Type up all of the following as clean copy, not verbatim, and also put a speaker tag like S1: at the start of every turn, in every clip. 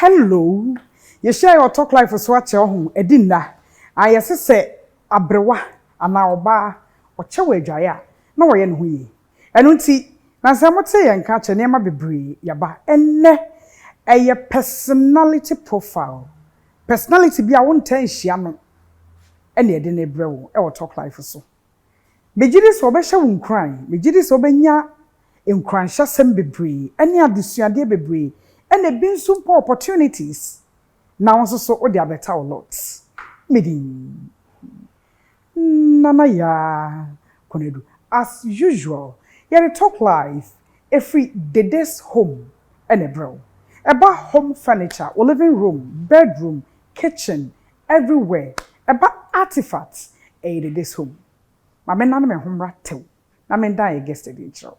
S1: Hello. You share your talk life so at your home. Edina. I say abrewa ana oba ochewe dwaya na wo ye ne hoyi. Eno nti na samote ye nka che ne ma bebre yaba enne eye personality profile. Personality bia won tan hia no ene ede ne brewo e wo talk life so. Mejidi so obehye wo nkran, mejidi so obenya nkranhya sem bebre, ene adesuade bebre, ene binsum opportunities. Now so o dia better a lot. Medi Nana ya konedu. As usual, here talk life every dede's home and a bro. About home furniture, or living room, bedroom, kitchen, everywhere. About artifacts, a dede's home. My men nana me home rat too. Na men die guest the intro.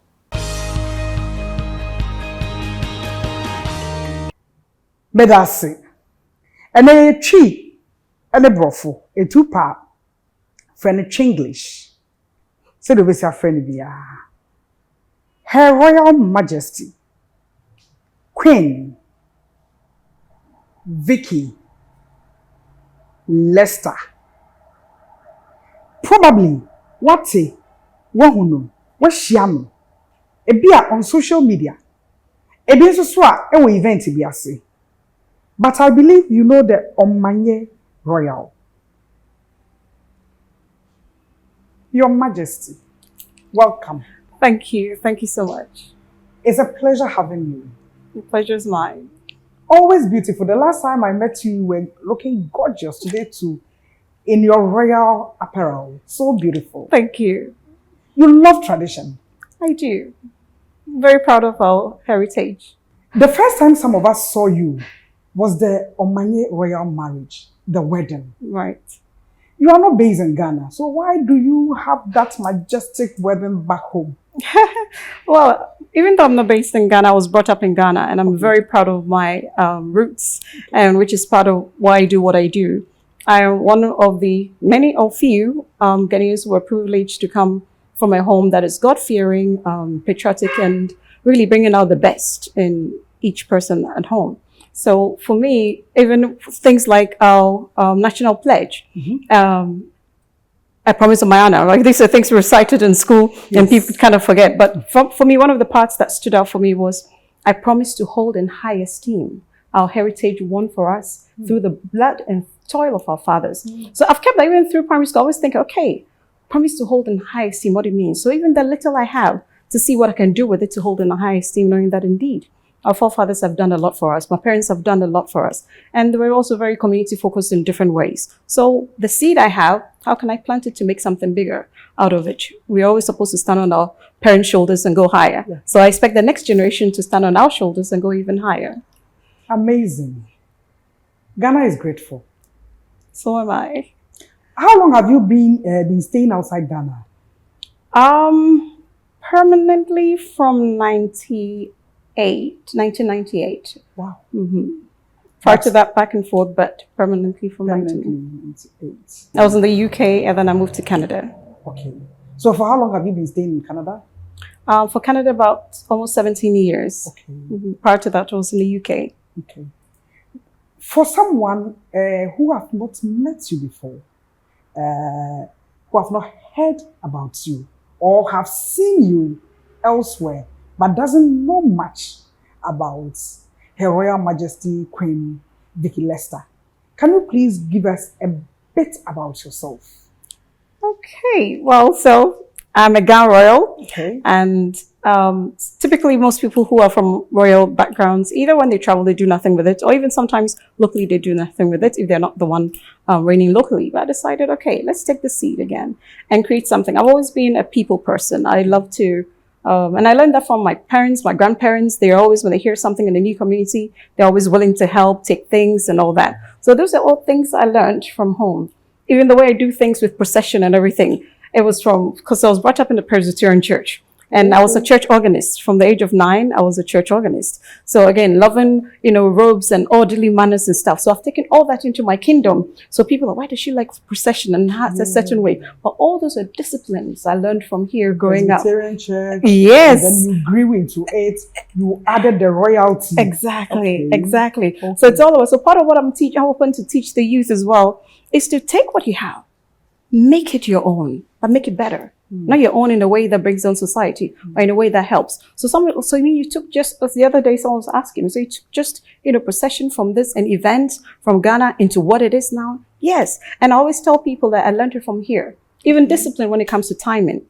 S1: Bedasi. And a tree and a brofo, a two-part. Friend Chinglish. Said the best friend be Her Royal Majesty Queen Vickylextar. Probably what say one what shiam a beer on social media. A beer so swat a event be say. But I believe you know the Omanye Royal. Your Majesty, welcome.
S2: Thank you. Thank you so much.
S1: It's a pleasure having you.
S2: The pleasure is mine.
S1: Always beautiful. The last time I met you, you were looking gorgeous. Today too, in your royal apparel. So beautiful.
S2: Thank you.
S1: You love tradition.
S2: I do. I'm very proud of our heritage.
S1: The first time some of us saw you was the Omanye royal marriage, the wedding.
S2: Right.
S1: You are not based in Ghana, so why do you have that majestic wedding back home?
S2: Well, even though I'm not based in Ghana, I was brought up in Ghana, and I'm very proud of my roots, and which is part of why I do what I do. I am one of the many or few Ghanaians who are privileged to come from a home that is God-fearing, patriotic, and really bringing out the best in each person at home. So for me, even things like our national pledge, I promise on my honor, like these are things recited in school and people kind of forget. But for me, one of the parts that stood out for me was I promised to hold in high esteem our heritage won for us through the blood and toil of our fathers. So I've kept that even through primary school. I always think, okay, promise to hold in high esteem, what it means. So even the little I have, to see what I can do with it to hold in a high esteem, knowing that indeed our forefathers have done a lot for us. My parents have done a lot for us. And they were also very community focused in different ways. So the seed I have, how can I plant it to make something bigger out of it? We're always supposed to stand on our parents' shoulders and go higher. Yeah. So I expect the next generation to stand on our shoulders and go even higher.
S1: Amazing. Ghana is grateful.
S2: So am I.
S1: How long have you been staying outside Ghana?
S2: Permanently from 1998.
S1: Wow.
S2: Prior to that, back and forth, but permanently from 1998. I was in the UK and then I moved to Canada.
S1: Okay. So for how long have you been staying in Canada?
S2: For Canada, about almost 17 years.
S1: Okay.
S2: Prior to that, I was in the UK.
S1: Okay. For someone who have not met you before, who have not heard about you or have seen you elsewhere, but doesn't know much about Her Royal Majesty Queen Vickylextar, can you please give us a bit about yourself?
S2: Okay, well, so I'm a Ghana royal,
S1: okay,
S2: and typically most people who are from royal backgrounds, either when they travel, they do nothing with it, or even sometimes locally they do nothing with it if they're not the one reigning locally. But I decided, okay, let's take the seat again and create something. I've always been a people person. I love to and I learned that from my parents, my grandparents. They're always, when they hear something in a new community, they're always willing to help, take things and all that. So those are all things I learned from home. Even the way I do things with procession and everything, it was from, because I was brought up in the Presbyterian church. And I was a church organist. From the age of 9, I was a church organist. So again, loving, robes and orderly manners and stuff. So I've taken all that into my kingdom. So people are, why does she like procession and has a certain way? But all those are disciplines I learned from here growing up.
S1: Church.
S2: Yes.
S1: And then you grew into it. You added the royalty.
S2: Exactly. Okay. So it's all over. So part of what I'm hoping to teach the youth as well is to take what you have, make it your own, but make it better. Not your own in a way that brings down society or in a way that helps. So you mean you took just, as the other day someone was asking me, so you took just, procession from this, an event from Ghana into what it is now? Yes. And I always tell people that I learned it from here. Even discipline when it comes to timing.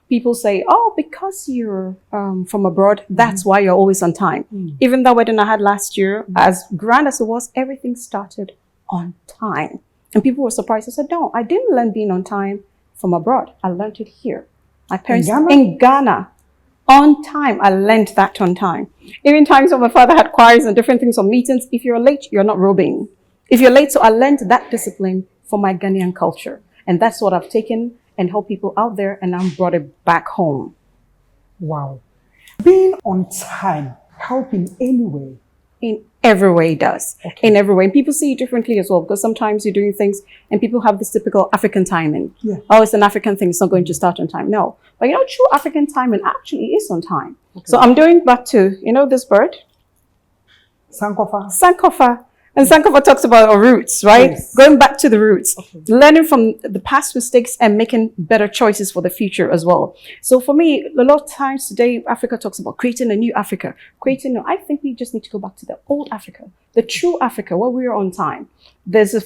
S2: People say, oh, because you're from abroad, that's why you're always on time. Even that wedding I had last year, as grand as it was, everything started on time. And people were surprised. I said, no, I didn't learn being on time from abroad. I learned it here. My parents in Ghana, on time. I learned that on time. Even times when my father had choirs and different things or meetings, if you're late, you're not robing. If you're late, so I learned that discipline from my Ghanaian culture. And that's what I've taken and helped people out there, and I'm brought it back home.
S1: Wow. Being on time, help in any way?
S2: In every way it does. Okay. In every way. And people see it differently as well, because sometimes you're doing things and people have this typical African timing. Yeah. Oh, it's an African thing, it's not going to start on time. No. But true African timing actually is on time. Okay. So I'm doing back to, this bird? Sankofa. And Sankofa talks about our roots, right? Yes. Going back to the roots, learning from the past mistakes and making better choices for the future as well. So for me, a lot of times today, Africa talks about creating a new Africa. I think we just need to go back to the old Africa, the true Africa, where we are on time. There's a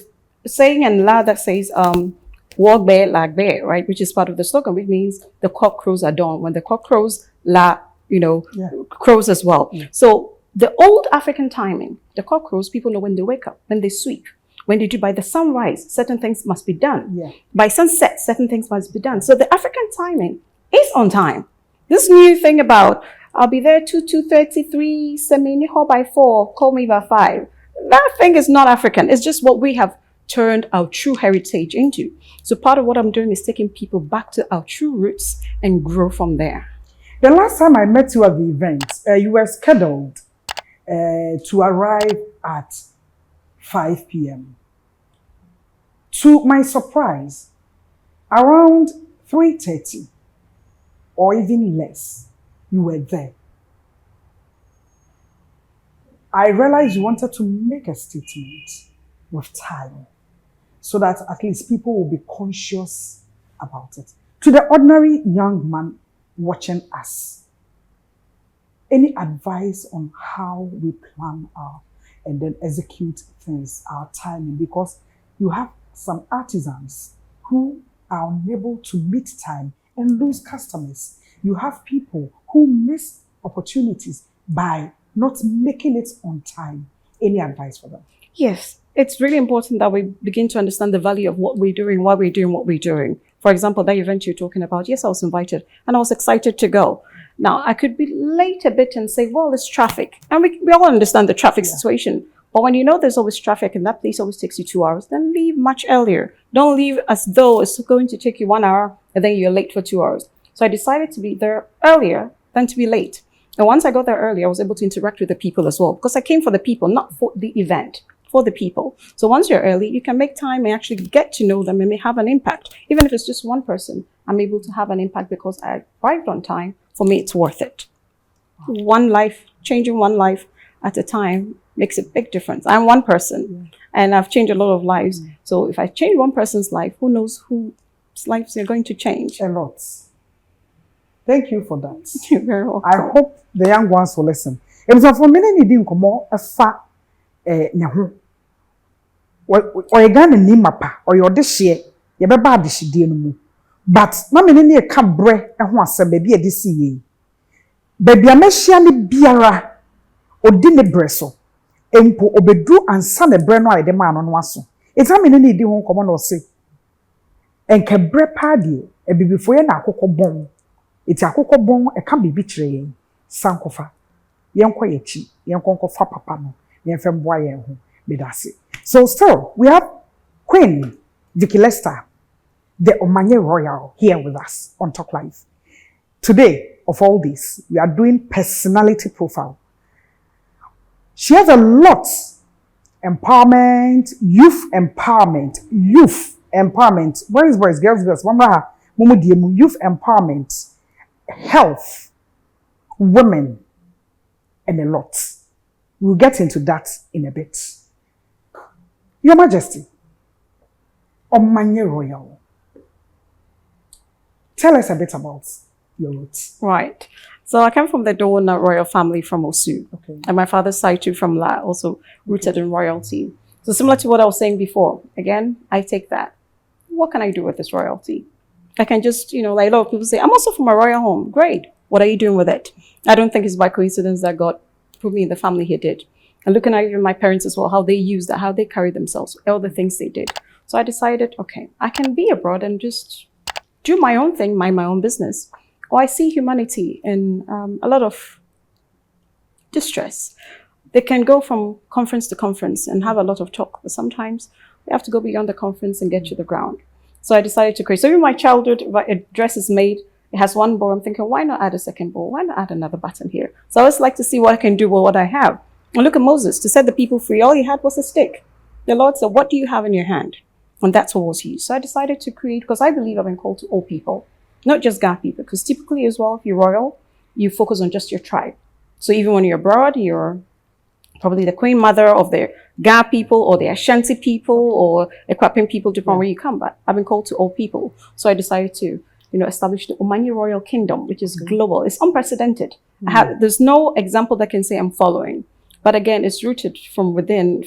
S2: saying in La that says, walk bear like bear, right? Which is part of the slogan, which means the cock crows at dawn. When the cock crows, La, crows as well. Yeah. So the old African timing, the cock crows, people know when they wake up, when they sweep, when they do by the sunrise, certain things must be done. Yeah. By sunset, certain things must be done. So the African timing is on time. This new thing about, I'll be there 2:33, semi-niho by 4, call me by 5. That thing is not African. It's just what we have turned our true heritage into. So part of what I'm doing is taking people back to our true roots and grow from there.
S1: The last time I met you at the event, you were scheduled to arrive at 5 p.m. To my surprise, around 3:30 or even less, you were there. I realized you wanted to make a statement with time so that at least people will be conscious about it. To the ordinary young man watching us, any advice on how we plan and then execute things, our timing? Because you have some artisans who are unable to meet time and lose customers. You have people who miss opportunities by not making it on time. Any advice for them?
S2: Yes, it's really important that we begin to understand the value of what we're doing, why we're doing what we're doing. For example, that event you're talking about, yes, I was invited and I was excited to go. Now, I could be late a bit and say, well, it's traffic. And we all understand the traffic situation. But when you know there's always traffic and that place always takes you 2 hours, then leave much earlier. Don't leave as though it's going to take you 1 hour and then you're late for 2 hours. So I decided to be there earlier than to be late. And once I got there early, I was able to interact with the people as well, because I came for the people, not for the event, for the people. So once you're early, you can make time and actually get to know them and may have an impact. Even if it's just one person, I'm able to have an impact because I arrived on time. For me, it's worth it. One life, changing one life at a time makes a big difference. I'm one person and I've changed a lot of lives. So if I change one person's life, who knows whose lives are going to change?
S1: A lot. Thank you for that.
S2: You're very welcome.
S1: I hope the young ones will listen. It was for many needing come on a far neho. Or a gun and nimapa or your dish ye be bad dish dear. But mammy near come bre and once a baby a DC. Baby a messiani biara or dinner bresso. Empo obedu and son a breno I demand on waso. It's how many need you come on or say. And can bre party a baby for na cocoa bone. It's a cocoa bone a can be betraying. Sankofa. Young quiet, young conco fa papano, young fem boy bedasi. So still we have Vickylextar, the Omanye Royal, here with us on Talklife. today, of all this, we are doing personality profile. She has a lot. Empowerment, youth empowerment. Boys, girls, youth empowerment, health, women, and a lot. We'll get into that in a bit. Your Majesty, Omanye Royal, tell us a bit about your roots.
S2: Right. So I came from the Dona royal family from Osu.
S1: Okay.
S2: And my father's side too from La, also rooted in royalty. So similar to what I was saying before, again, I take that. What can I do with this royalty? I can just, like a lot of people say, I'm also from a royal home. Great. What are you doing with it? I don't think it's by coincidence that God put me in the family he did. And looking at even my parents as well, how they used that, how they carried themselves, all the things they did. So I decided, okay, I can be abroad and just do my own thing, mind my own business. Or I see humanity in a lot of distress. They can go from conference to conference and have a lot of talk, but sometimes we have to go beyond the conference and get to the ground. So I decided to create. So in my childhood, if a dress is made, it has one bow. I'm thinking, why not add a second bow? Why not add another button here? So I always like to see what I can do with what I have. And look at Moses. To set the people free, all he had was a stick. The Lord said, what do you have in your hand? And that's what was used. So I decided to create, because I believe I've been called to all people. Not just Ga people, because typically as well, if you're royal, you focus on just your tribe. So even when you're abroad, you're probably the queen mother of the Ga people or the Ashanti people or Ekwapin people, depending on where you come. But I've been called to all people. So I decided to, establish the Omanye Royal Kingdom, which is global. It's unprecedented. There's no example that can say I'm following. But again, it's rooted from within,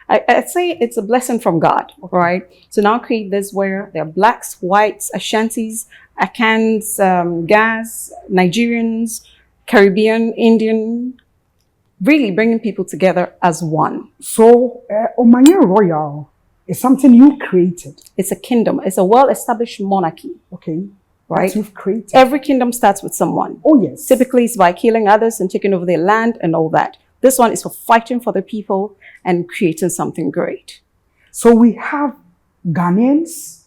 S2: I'd say it's a blessing from God, right? So now create this where there are blacks, whites, Ashantis, Akans, Gas, Nigerians, Caribbean, Indian, really bringing people together as one.
S1: So, Omanye Royal is something you created.
S2: It's a kingdom. It's a well-established monarchy.
S1: Okay.
S2: Right?
S1: That you've created.
S2: Every kingdom starts with someone.
S1: Oh, yes.
S2: Typically, it's by killing others and taking over their land and all that. This one is for fighting for the people and creating something great.
S1: So we have Ghanaians,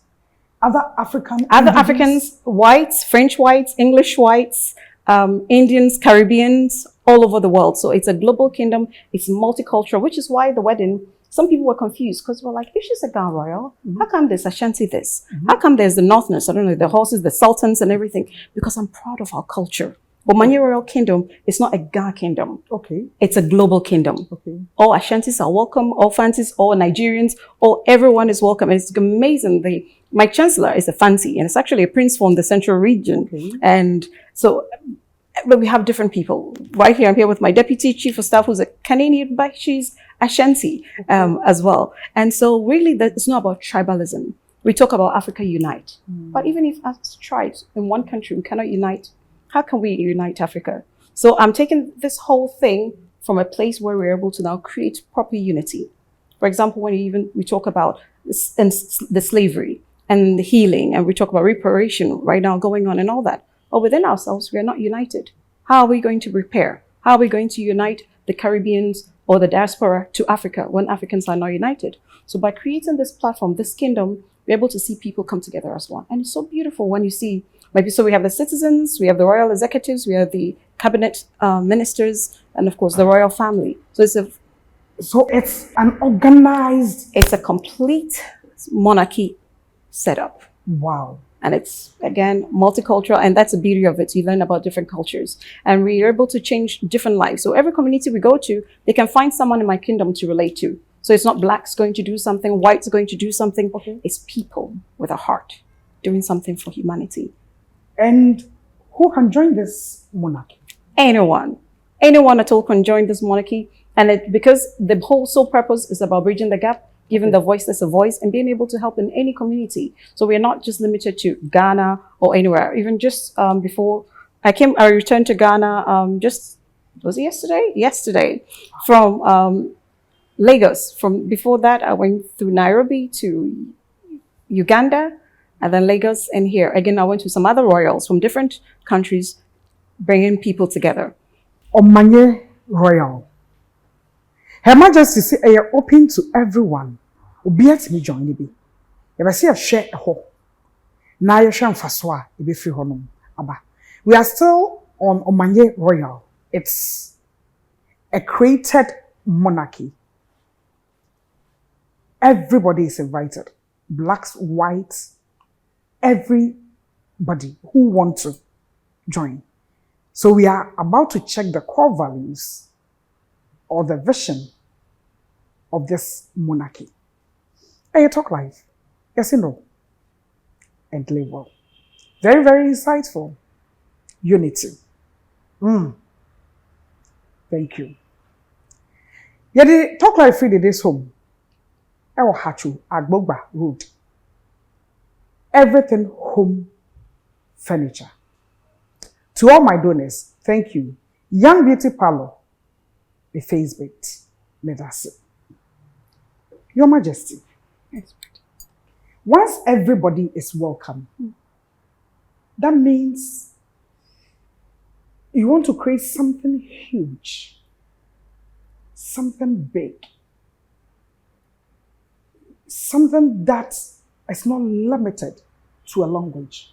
S1: other
S2: Africans, whites, French whites, English whites, Indians, Caribbeans, all over the world. So it's a global kingdom. It's multicultural, which is why the wedding, some people were confused because we're like, if she's a Ga royal, how come there's Ashanti this? How come there's the Northerners? I don't know, the horses, the sultans and everything. Because I'm proud of our culture. Omanye Royal Kingdom is not a Ga kingdom.
S1: Okay.
S2: It's a global kingdom.
S1: Okay.
S2: All Ashantis are welcome, all Fantis, all Nigerians, everyone is welcome. And it's amazing. My chancellor is a Fanti, and it's actually a prince from the central region. Okay. And so, but we have different people. Right here, I'm here with my deputy chief of staff, who's a Canadian, but she's Ashanti as well. And so really, it's not about tribalism. We talk about Africa unite. But even if as tribes in one country, we cannot unite, how can we unite Africa? So I'm taking this whole thing from a place where we're able to now create proper unity. For example, when we talk about the slavery and the healing, and we talk about reparation right now going on and all that, but within ourselves, we are not united. How are we going to repair? How are we going to unite the Caribbeans or the diaspora to Africa when Africans are not united? So by creating this platform, this kingdom, we're able to see people come together as one. And it's so beautiful when you see, so we have the citizens, we have the royal executives, we have the cabinet ministers, and of course the royal family. So it's an organized...
S1: It's
S2: a complete monarchy setup.
S1: Wow.
S2: And it's, again, multicultural, and that's the beauty of it. You learn about different cultures, and we're able to change different lives. So every community we go to, they can find someone in my kingdom to relate to. So it's not blacks going to do something, whites going to do something. Okay. It's people with a heart doing something for humanity.
S1: And who can join this monarchy?
S2: Anyone at all can join this monarchy. And because the whole sole purpose is about bridging the gap, giving the voiceless a voice, and being able to help in any community. So we're not just limited to Ghana or anywhere. Even just before I returned to Ghana, was it yesterday? Yesterday, from Lagos. From before that, I went through Nairobi to Uganda, and then Lagos and here. Again, I went to some other royals from different countries, bringing people together.
S1: Omanye Royal. Her Majesty say they are open to everyone. Obiat me join be. You see a share ho. Na ye hwe mfaso a e be free honom aba. We are still on Omanye Royal. It's a created monarchy. Everybody is invited. Blacks, whites, everybody who want to join. So we are about to check the core values or the vision of this monarchy. Hey, talk life. Yes, you know. And live well. Very, very insightful. Unity. Thank you. Yeah, the talk life free this home. Ewo Hachu, Agbogba Road. Everything home furniture. To all my donors, thank you. Young Beauty Parlor, the Facebook. Let us see. Your Majesty. Once everybody is welcome, that means you want to create something huge, something big, something that is not limited to a language,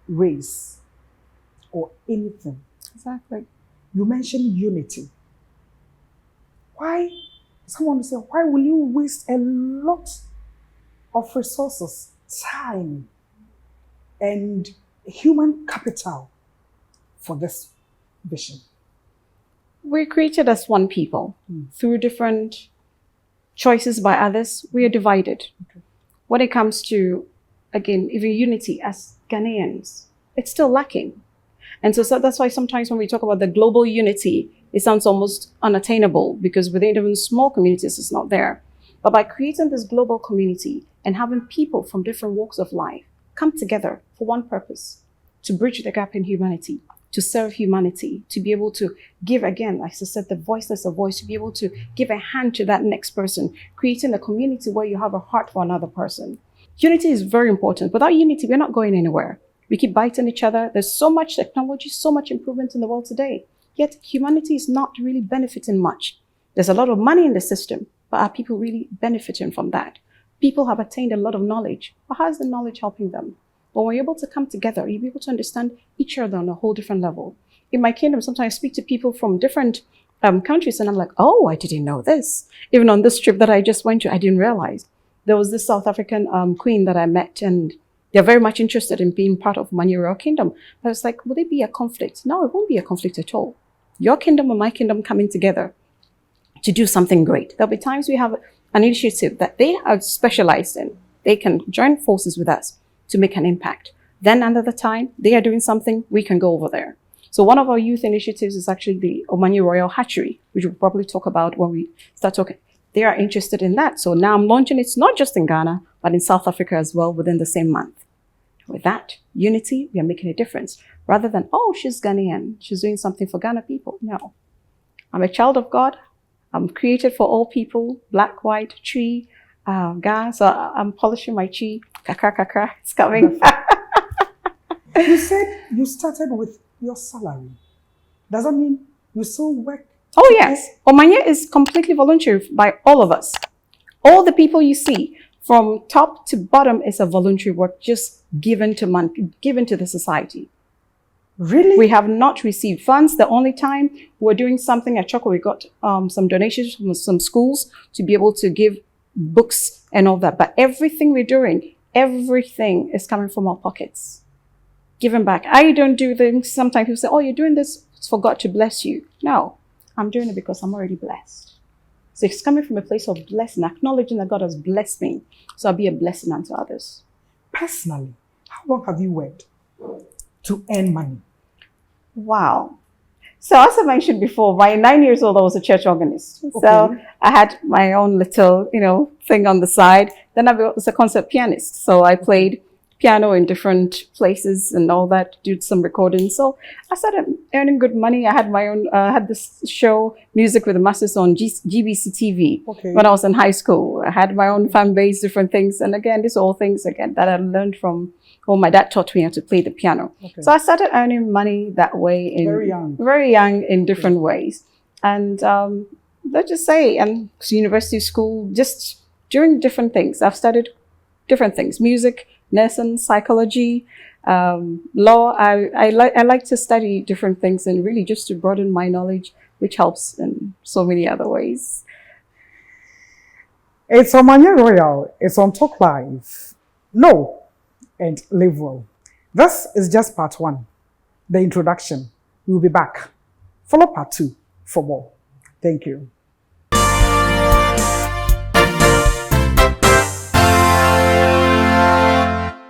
S1: race, or anything.
S2: Exactly.
S1: You mentioned unity. Why? Someone will say, why will you waste a lot of resources, time, and human capital for this vision?
S2: We're created as one people. Through different choices by others, we are divided.
S1: Okay.
S2: When it comes to, again, even unity as Ghanaians, it's still lacking. And so that's why sometimes when we talk about the global unity, it sounds almost unattainable because within even small communities, it's not there. But by creating this global community and having people from different walks of life come together for one purpose, to bridge the gap in humanity, to serve humanity, to be able to give, again, like I said, the voiceless a voice, to be able to give a hand to that next person, creating a community where you have a heart for another person. Unity is very important. Without unity, we're not going anywhere. We keep biting each other. There's so much technology, so much improvement in the world today. Yet humanity is not really benefiting much. There's a lot of money in the system, but are people really benefiting from that? People have attained a lot of knowledge, but how is the knowledge helping them? But when you're able to come together, you'll be able to understand each other on a whole different level. In my kingdom, sometimes I speak to people from different countries and I'm like, oh, I didn't know this. Even on this trip that I just went to, I didn't realize. There was this South African queen that I met and they're very much interested in being part of Omanye Royal Kingdom. But I was like, will there be a conflict? No, it won't be a conflict at all. Your kingdom and my kingdom coming together to do something great. There'll be times we have an initiative that they are specialized in. They can join forces with us to make an impact. Then another time, they are doing something, we can go over there. So one of our youth initiatives is actually the Omanye Royal Hatchery, which we'll probably talk about when we start talking. They are interested in that. So now I'm launching it not just in Ghana, but in South Africa as well within the same month. With that unity, we are making a difference. Rather than, oh, she's Ghanaian, she's doing something for Ghana people. No. I'm a child of God. I'm created for all people, black, white, tree, Ghana. So I'm polishing my chi. Kakra, kakra, it's coming.
S1: You said you started with your salary. Does that mean you still work?
S2: Oh, yes. Omanye is completely voluntary by all of us. All the people you see, from top to bottom, is a voluntary work just given to the society.
S1: Really?
S2: We have not received funds. The only time we're doing something at Choco, we got some donations from some schools to be able to give books and all that. But everything we're doing, everything is coming from our pockets. Giving back. I don't do things. Sometimes people say, oh, you're doing this for God to bless you. No, I'm doing it because I'm already blessed. So it's coming from a place of blessing, acknowledging that God has blessed me. So I'll be a blessing unto others.
S1: Personally, how long have you worked to earn money?
S2: Wow. So as I mentioned before, by 9 years old, I was a church organist. Okay. So I had my own little, thing on the side. Then I was a concert pianist. So I played piano in different places and all that, did some recording. So I started earning good money. I had my own, had this show, Music with the Masters on GBC TV when I was in high school. I had my own fan base, different things. And again, these are all things, again, that I learned from, my dad taught me how to play the piano. Okay. So I started earning money that way, very young in different ways. And let's just say, and university, school, just doing different things. I've studied different things, music, nursing, psychology, Law, I like to study different things and really just to broaden my knowledge, which helps in so many other ways.
S1: It's Omanye Royal. It's on Talklife. Know and live well. This is just part 1, the introduction. We'll be back. Follow part 2 for more. Thank you.